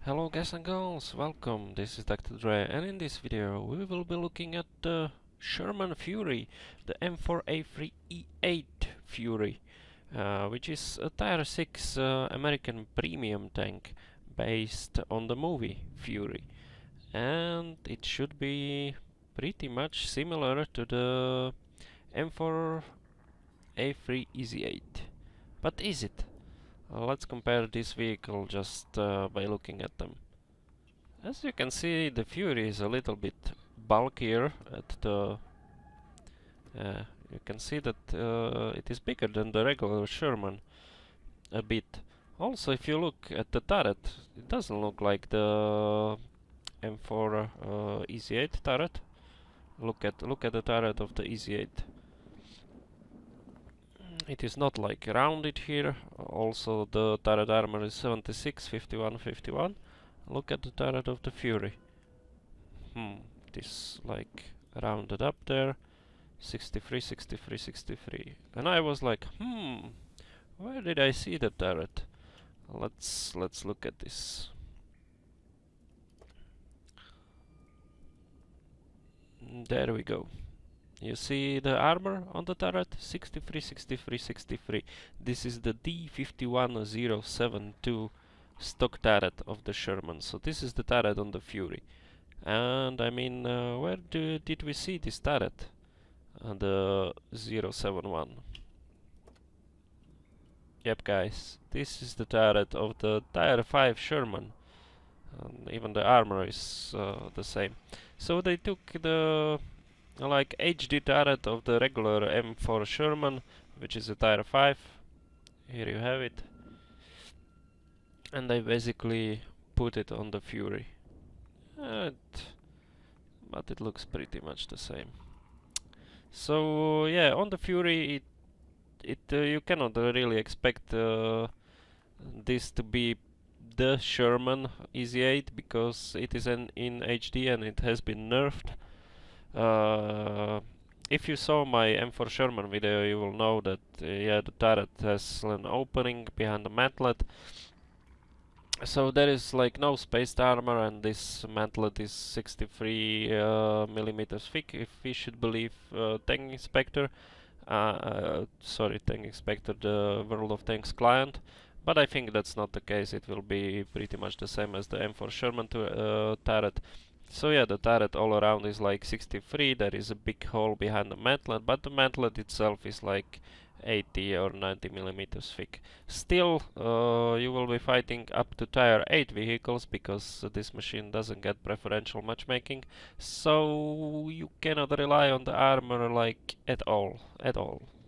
Hello guys and girls, welcome, this is Dr. Dre, and in this video we will be looking at the Sherman Fury, the M4A3E8 Fury, which is a Tier 6 American premium tank based on the movie Fury, and it should be pretty much similar to the M4A3E8. But is it? Let's compare this vehicle just by looking at them. As you can see, the Fury is a little bit bulkier at the... you can see that it is bigger than the regular Sherman a bit. Also, if you look at the turret, it doesn't look like the M4 EZ8 turret. Look at the turret of the EZ8. It is not like rounded here. Also, the turret armor is 76, 51, 51. Look at the turret of the Fury. It is like rounded up there. 63, 63, 63. And I was like, where did I see the turret? Let's look at this. There we go. You see the armor on the turret? 63, 63, 63. This is the D51072 stock turret of the Sherman. So this is the turret on the Fury. And I mean, where did we see this turret? The 071. Yep, guys, this is the turret of the Tier 5 Sherman. And even the armor is the same. So they took the like HD turret of the regular M4 Sherman, which is a Tier 5. Here you have it. And they basically put it on the Fury. But it looks pretty much the same. So yeah, on the Fury, you cannot really expect this to be the Sherman EZ8 because it is in HD and it has been nerfed. If you saw my M4 Sherman video, you will know that yeah, the turret has an opening behind the mantlet. So there is like no spaced armor, and this mantlet is 63 millimeters thick, if we should believe Tank Inspector. Sorry, Tank Inspector, the World of Tanks client. But I think that's not the case. It will be pretty much the same as the M4 Sherman turret. So yeah, the turret all around is like 63. There is a big hole behind the mantlet, but the mantlet itself is like 80 or 90 millimeters thick. Still, you will be fighting up to Tier 8 vehicles because this machine doesn't get preferential matchmaking. So you cannot rely on the armor like at all,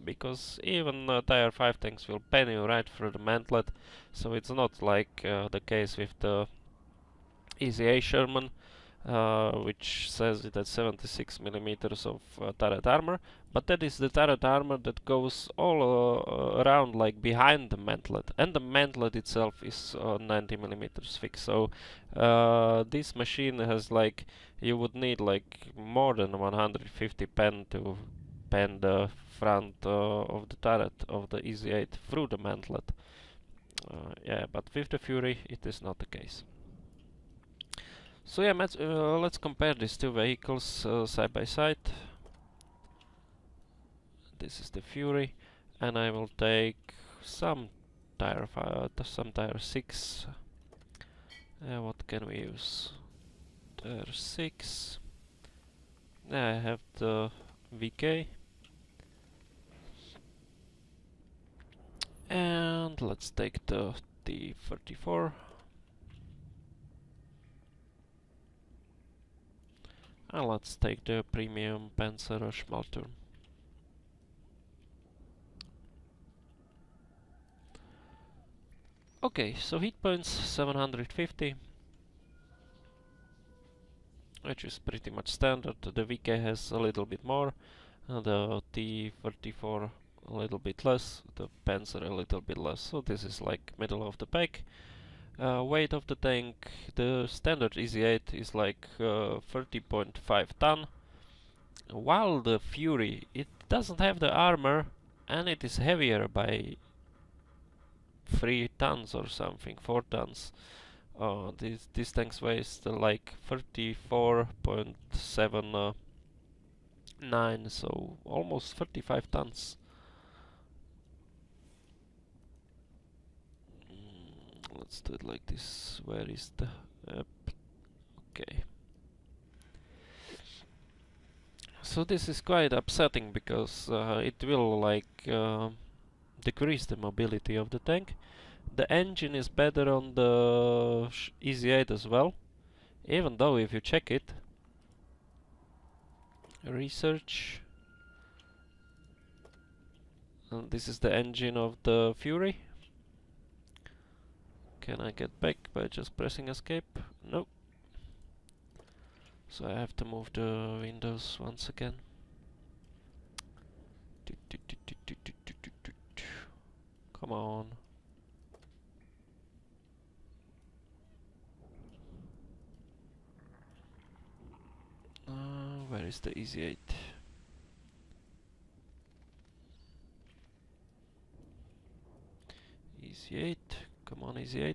because even Tier 5 tanks will pen you right through the mantlet. So it's not like the case with the EZA Sherman, which says it at 76 millimeters of turret armor, but that is the turret armor that goes all around, like behind the mantlet, and the mantlet itself is 90 millimeters thick. So this machine has like, you would need like more than 150 pen to pen the front of the turret of the EZ8 through the mantlet. Yeah, but with the Fury it is not the case. So yeah, let's compare these two vehicles side by side. This is the Fury, and I will take some Tier 6. What can we use? Tier 6. I have the VK. And let's take the T34. And let's take the premium Panzer Schmaltur. Okay, so hit points 750, which is pretty much standard. The VK has a little bit more, the T34 a little bit less, the Panzer a little bit less, so this is like middle of the pack. Weight of the tank, the standard EZ8 is like 30.5 ton, while the Fury, it doesn't have the armor and it is heavier by 3 tons or something, 4 tons. These tanks weighs like 34.79, so almost 35 tons. Let's do it like this. Where is the... okay. So this is quite upsetting because it will like decrease the mobility of the tank. The engine is better on the EZ8 as well, even though if you check it, research, and this is the engine of the Fury. Can I get back by just pressing escape? No. So I have to move the windows once again. Come on. Where is the EZ8? EZ8, come on EZ8.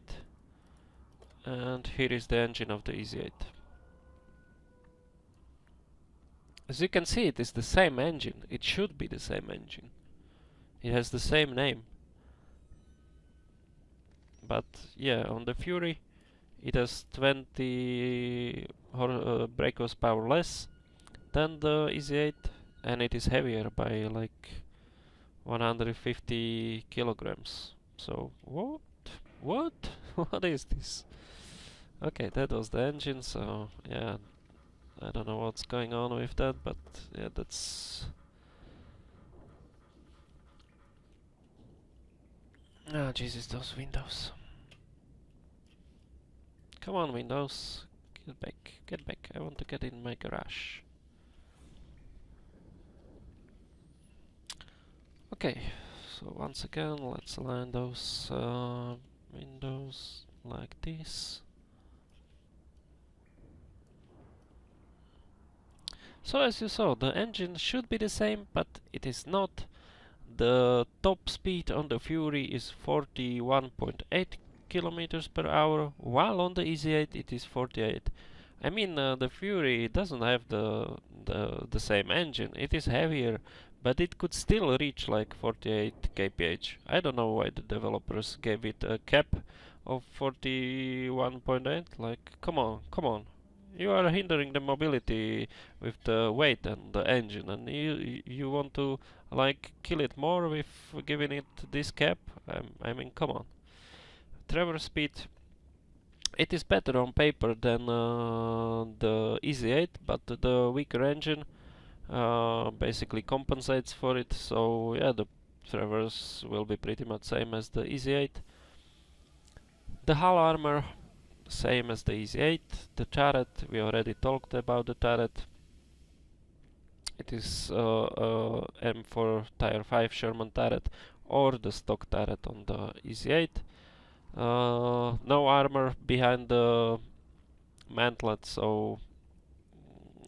And here is the engine of the EZ8. As you can see, it is the same engine. It should be the same engine. It has the same name. But yeah, on the Fury it has 20 brake horsepower less than the EZ8, and it is heavier by like 150 kilograms. So what? What? What is this? Okay, that was the engine, so yeah, I don't know what's going on with that, but yeah, that's... Ah, Jesus, those windows. Come on, windows. Get back, get back. I want to get in my garage. Okay, so once again, let's align those windows like this. So as you saw, the engine should be the same, but it is not. The top speed on the Fury is 41.8 kilometers per hour, while on the EZ8 it is 48. I mean, the Fury doesn't have the same engine. It is heavier, but it could still reach like 48 kph. I don't know why the developers gave it a cap of 41.8. Like, come on, come on. You are hindering the mobility with the weight and the engine, and you want to like kill it more with giving it this cap? I mean, come on. Traverse speed, it is better on paper than the EZ8, but the weaker engine basically compensates for it. So yeah, the traverse will be pretty much same as the EZ8. The hull armor, same as the EZ8. The turret, we already talked about the turret. It is M4 Tier 5 Sherman turret or the stock turret on the EZ8. No armor behind the mantlet, so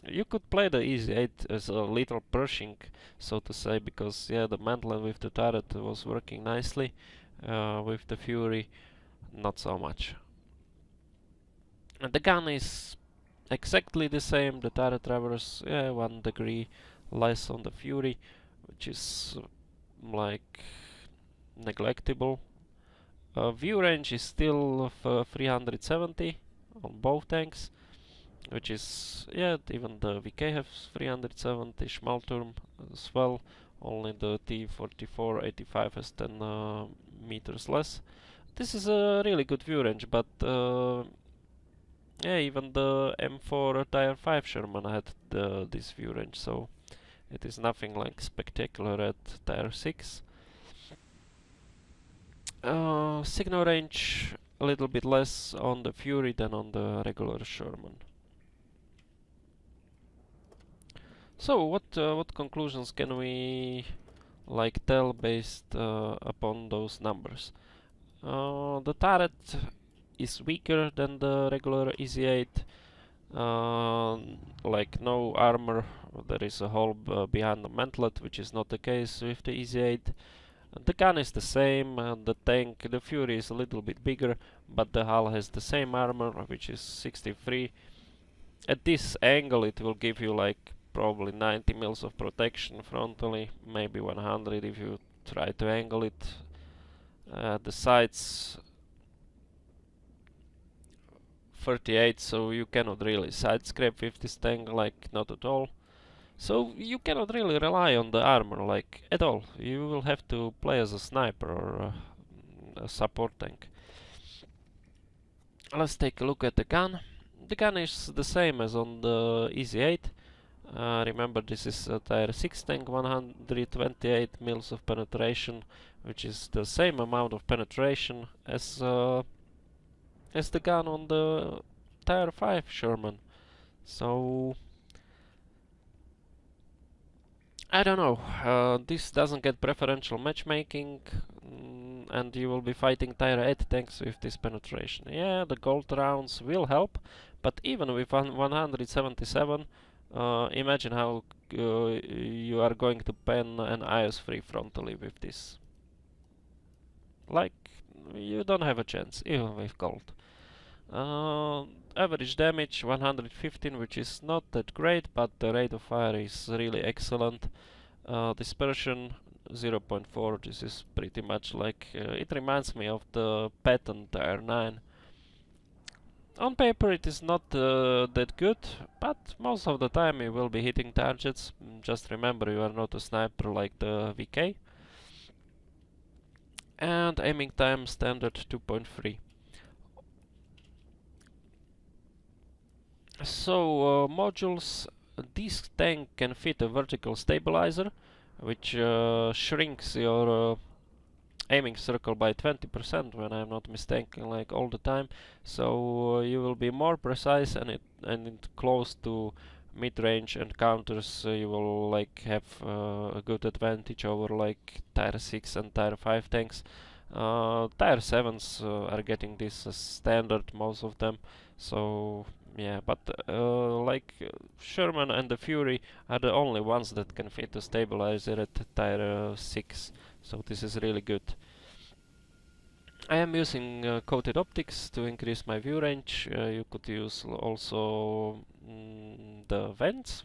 you could play the EZ8 as a little Pershing, so to say, because yeah, the mantlet with the turret was working nicely. With the Fury, not so much. And the gun is exactly the same. The turret traverse, yeah, 1 degree less on the Fury, which is like neglectable. View range is still 370 on both tanks, which is, yeah, even the VK has 370, Schmalturm as well, only the T4485 has 10 meters less. This is a really good view range, but yeah, even the M4 Tier 5 Sherman had this view range, so it is nothing like spectacular at Tier 6. Signal range a little bit less on the Fury than on the regular Sherman. So what conclusions can we like tell based upon those numbers? The turret is weaker than the regular EZ8. Like no armor, there is a hole behind the mantlet, which is not the case with the EZ8. The gun is the same, the tank, the Fury is a little bit bigger, but the hull has the same armor, which is 63. At this angle it will give you like probably 90 mils of protection frontally, maybe 100 if you try to angle it. The sides 38, so you cannot really side scrape with this tank, like not at all. So you cannot really rely on the armor like at all. You will have to play as a sniper or a support tank. Let's take a look at the gun. The gun is the same as on the Easy 8. Remember, this is a Tier 6 tank, 128 mils of penetration, which is the same amount of penetration as the gun on the Tier 5 Sherman. So I don't know, this doesn't get preferential matchmaking, and you will be fighting Tier 8 tanks with this penetration. Yeah, the gold rounds will help, but even with 177, imagine how you are going to pen an IS-3 frontally with this. Like, you don't have a chance, even with gold. Average damage 115, which is not that great, but the rate of fire is really excellent. Dispersion 0.4, this is pretty much like, it reminds me of the patent Tier 9. On paper it is not that good, but most of the time you will be hitting targets. Just remember, you are not a sniper like the VK. And aiming time standard 2.3. So modules, this tank can fit a vertical stabilizer, which shrinks your aiming circle by 20% when I'm not mistaken, like all the time. So you will be more precise, and close to mid-range encounters you will like have a good advantage over like Tier 6 and Tier 5 tanks. Tier 7s are getting this as standard, most of them. So yeah, but like Sherman and the Fury are the only ones that can fit a stabilizer at Tier 6. So this is really good. I am using coated optics to increase my view range. You could use also the vents,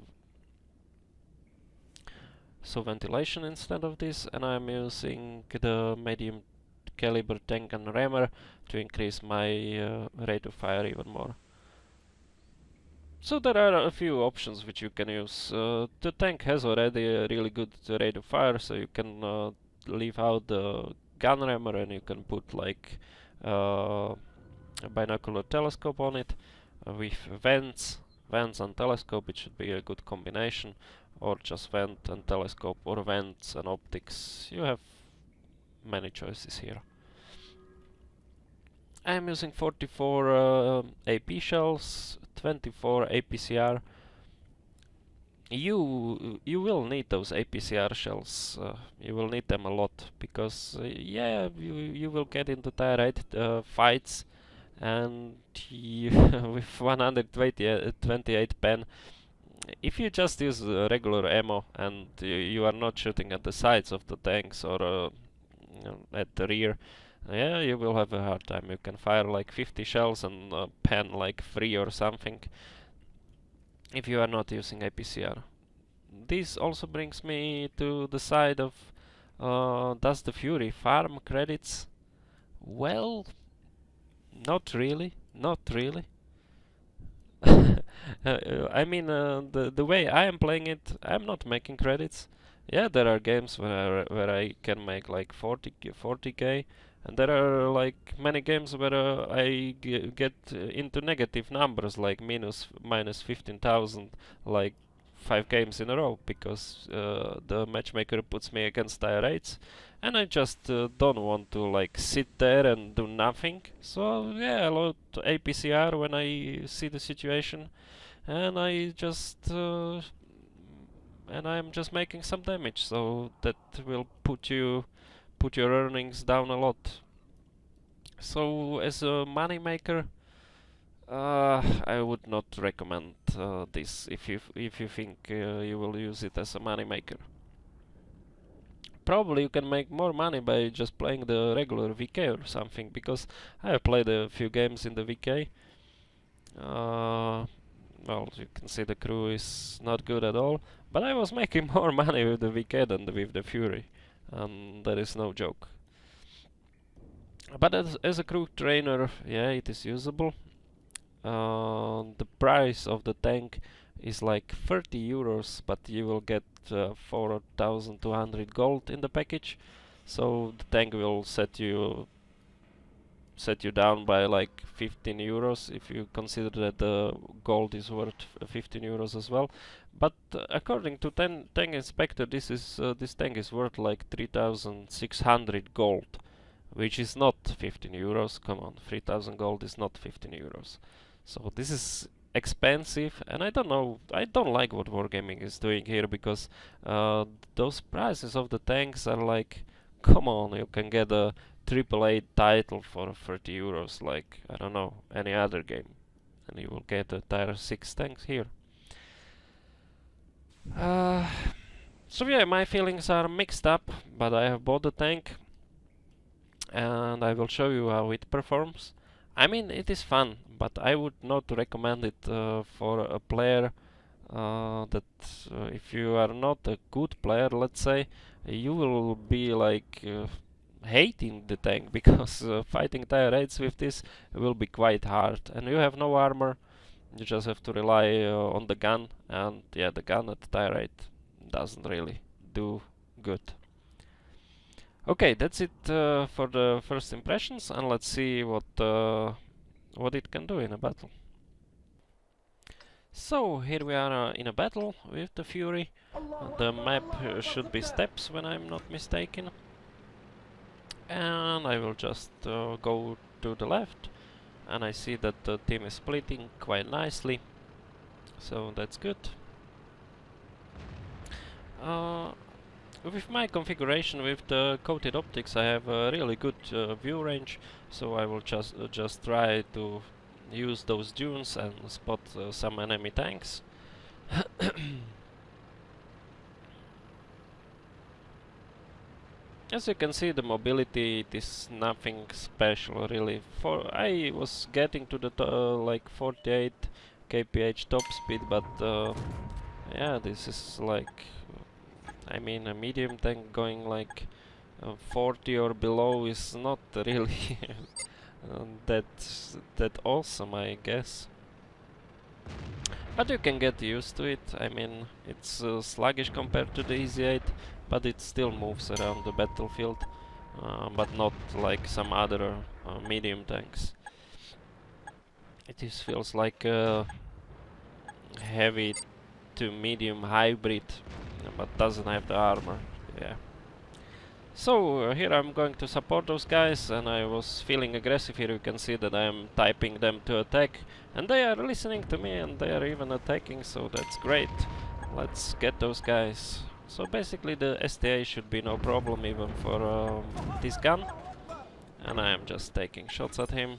so ventilation instead of this, and I'm using the medium caliber tank and rammer to increase my rate of fire even more. So there are a few options which you can use. The tank has already a really good rate of fire, so you can leave out the gun rammer and you can put like a binocular telescope on it with vents and telescope. It should be a good combination, or just vent and telescope, or vents and optics. You have many choices here. I'm using 44 AP shells, 24 APCR. You will need those APCR shells. You will need them a lot, because yeah, you will get into Tier 8 fights, and with 128 pen, if you just use regular ammo and you are not shooting at the sides of the tanks or at the rear, yeah, you will have a hard time. You can fire like 50 shells and pen like 3 or something if you are not using APCR. This also brings me to the side of does the Fury farm credits? Well, not really, not really. I mean, the way I am playing it, I'm not making credits. Yeah, there are games where I can make like 40k, and there are like many games where I get into negative numbers, like minus 15,000, like 5 games in a row, because the matchmaker puts me against Tier 8s, and I just don't want to like sit there and do nothing. So yeah, I load APCR when I see the situation, and I'm just making some damage, so that will put your earnings down a lot. So as a money maker, I would not recommend this if you think you will use it as a money maker. probably you can make more money by just playing the regular VK or something, because I have played a few games in the VK. Well, you can see the crew is not good at all, but I was making more money with the VK than with the Fury, and that is no joke. But as a crew trainer, yeah, it is usable. The price of the tank is like 30 euros, but you will get 4,200 gold in the package, so the tank will set you down by like 15 euros if you consider that the gold is worth 15 euros as well. But according to Tank Inspector, this tank is worth like 3,600 gold, which is not 15 euros. Come on, 3,000 gold is not 15 euros. So this is expensive, and I don't know, I don't like what Wargaming is doing here, because those prices of the tanks are like, come on, you can get a AAA title for 30 euros, like, I don't know, any other game, and you will get a tier 6 tanks here. So yeah, my feelings are mixed up, but I have bought the tank, and I will show you how it performs. I mean, it is fun, but I would not recommend it for a player if you are not a good player, let's say, you will be like hating the tank, because fighting tier 8s with this will be quite hard, and you have no armor, you just have to rely on the gun, and yeah, the gun at tier 8 doesn't really do good. Okay, that's it for the first impressions, and let's see what it can do in a battle. So here we are in a battle with the Fury. The map should be steppes, when I'm not mistaken. And I will just go to the left, and I see that the team is splitting quite nicely, so that's good. With my configuration with the coated optics, I have a really good view range, so I will just try to use those dunes and spot some enemy tanks. As you can see, the mobility, it is nothing special really. I was getting to the like 48 kph top speed, but yeah, this is like, I mean, a medium tank going like 40 or below is not really that awesome, I guess. But you can get used to it. I mean, it's sluggish compared to the Easy 8, but it still moves around the battlefield, but not like some other medium tanks. It just feels like a heavy to medium hybrid, but doesn't have the armor. Yeah. So here I'm going to support those guys, and I was feeling aggressive. Here you can see that I am typing them to attack, and they are listening to me, and they are even attacking, so that's great. Let's get those guys. So basically the STA should be no problem even for this gun, and I am just taking shots at him.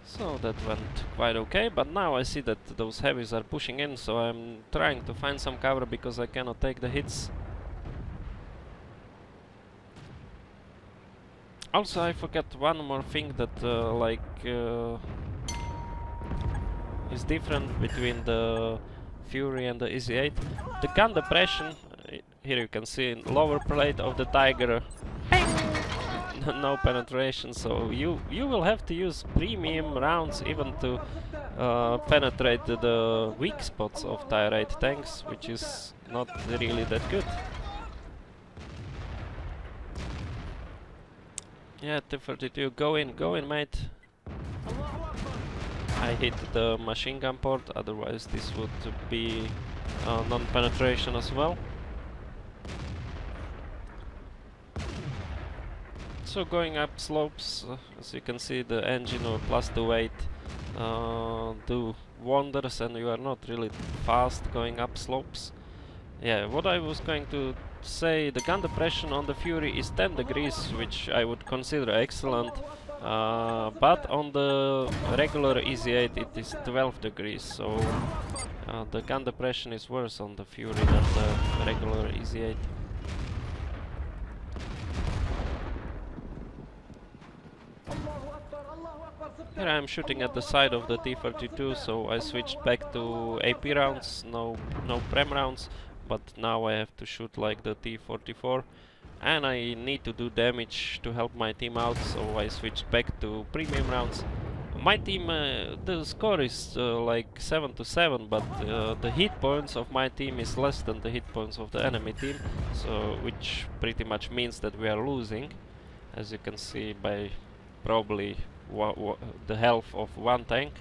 So that went quite okay, but now I see that those heavies are pushing in, so I'm trying to find some cover because I cannot take the hits. Also, I forgot one more thing that is different between the Fury and the Easy 8. The gun depression, here you can see in lower plate of the Tiger, no penetration, so you will have to use premium rounds even to penetrate the weak spots of tier 8 tanks, which is not really that good. Yeah, T-32, go in, mate. I hit the machine gun port, otherwise this would be non-penetration as well. So going up slopes, as you can see, the engine or plus the weight do wonders, and you are not really fast going up slopes. Yeah, what I was going to say the gun depression on the Fury is 10 degrees, which I would consider excellent, but on the regular EZ8 it is 12 degrees, so the gun depression is worse on the Fury than the regular EZ8. Here I am shooting at the side of the T-32, so I switched back to AP rounds, no prem rounds, but now I have to shoot like the T-44, and I need to do damage to help my team out, so I switched back to premium rounds. My team, the score is like 7-7, but the hit points of my team is less than the hit points of the enemy team, so which pretty much means that we are losing, as you can see by probably the health of one tank,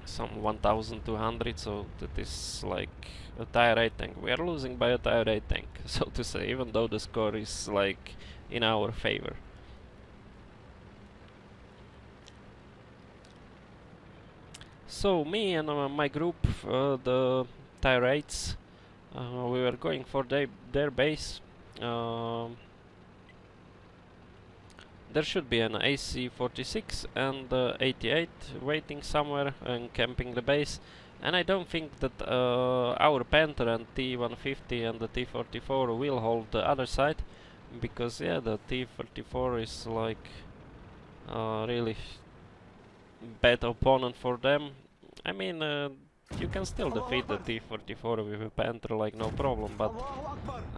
some 1200, so that is like a tier 8 tank. We are losing by a tier 8 tank, so to say, even though the score is like in our favor. So me and my group, the tier 8s, we were going for their base. There should be an AC-46 and 88 waiting somewhere and camping the base, and I don't think that our Panther and T-150 and the T-44 will hold the other side, because yeah, the T-44 is like really bad opponent for them. I mean, you can still defeat the T-44 with a Panther like no problem, but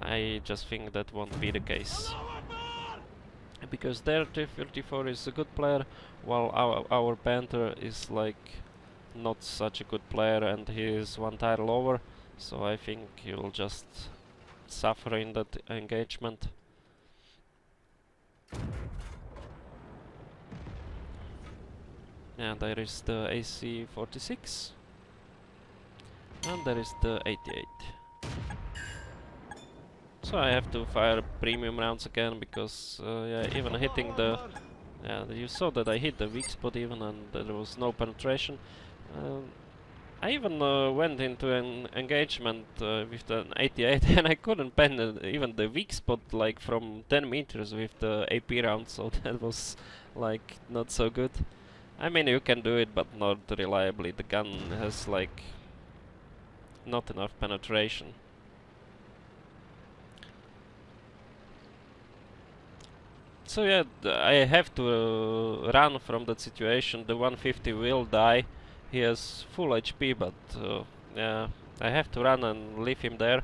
I just think that won't be the case, because their T-34 is a good player, while our Panther is like not such a good player, and he is one tier lower, so I think he will just suffer in that engagement. Yeah, there is the AC-46, and there is the 88. So I have to fire premium rounds again, because yeah, even hitting the... Yeah, you saw that I hit the weak spot even, and there was no penetration. I even went into an engagement with the 88 and I couldn't pen even the weak spot like from 10 meters with the AP round, so that was like not so good. I mean, you can do it, but not reliably. The gun has like not enough penetration. So yeah, I have to run from that situation. The 150 will die. He has full HP, but yeah, I have to run and leave him there,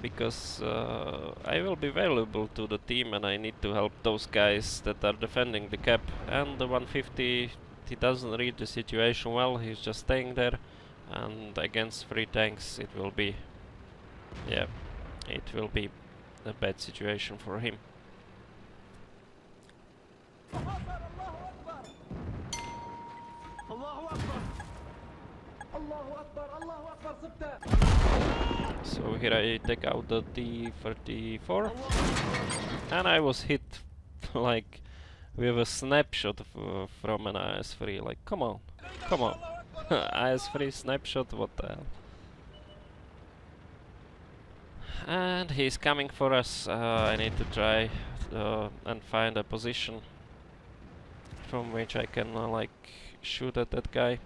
because I will be valuable to the team and I need to help those guys that are defending the cap. And the 150, he doesn't read the situation well, he's just staying there, and against 3 tanks it will be, yeah, it will be a bad situation for him. So here I take out the T-34 and I was hit like with a snapshot from an IS-3, like come on, IS-3 snapshot, what the hell. And he's coming for us. I need to try and find a position from which I can like shoot at that guy.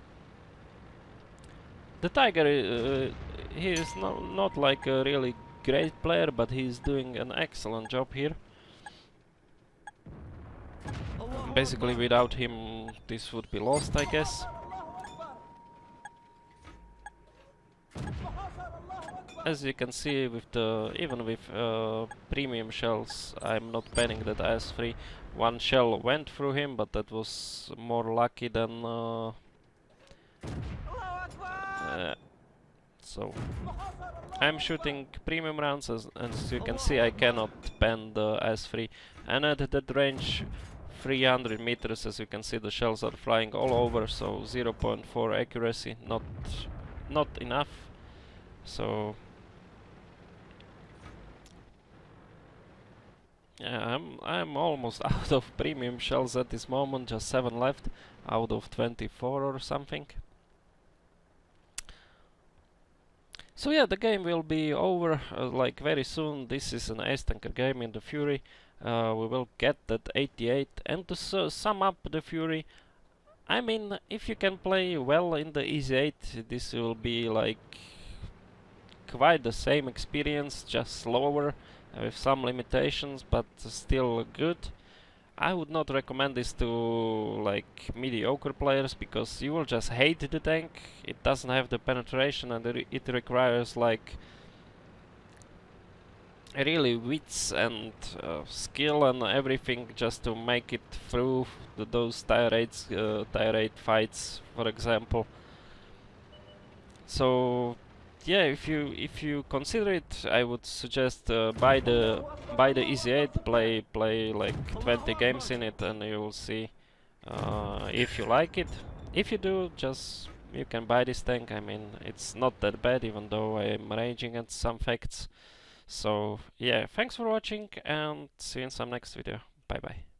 The Tiger, he is not like a really great player, but he's doing an excellent job here. Basically, without him, this would be lost, I guess. As you can see, with the even with premium shells, I'm not panning that IS-3. One shell went through him, but that was more lucky than. So I'm shooting premium rounds, as you can see I cannot pan the IS-3, and at that range 300 meters, as you can see the shells are flying all over, so 0.4 accuracy, not enough. So yeah, I'm almost out of premium shells at this moment, just 7 left out of 24 or something. So yeah, the game will be over like very soon. This is an ace tanker game in the Fury. We will get that 88, and to sum up the Fury, I mean, if you can play well in the Easy 8, this will be like quite the same experience, just slower, with some limitations, but still good. I would not recommend this to like mediocre players, because you will just hate the tank. It doesn't have the penetration, and it requires like really wits and skill and everything just to make it through those tier 8 fights, for example. So yeah, if you consider it, I would suggest buy the Easy 8, play like 20 games in it, and you will see if you like it. If you do, just you can buy this tank. I mean, it's not that bad, even though I am raging at some facts. So yeah, thanks for watching, and see you in some next video. Bye bye.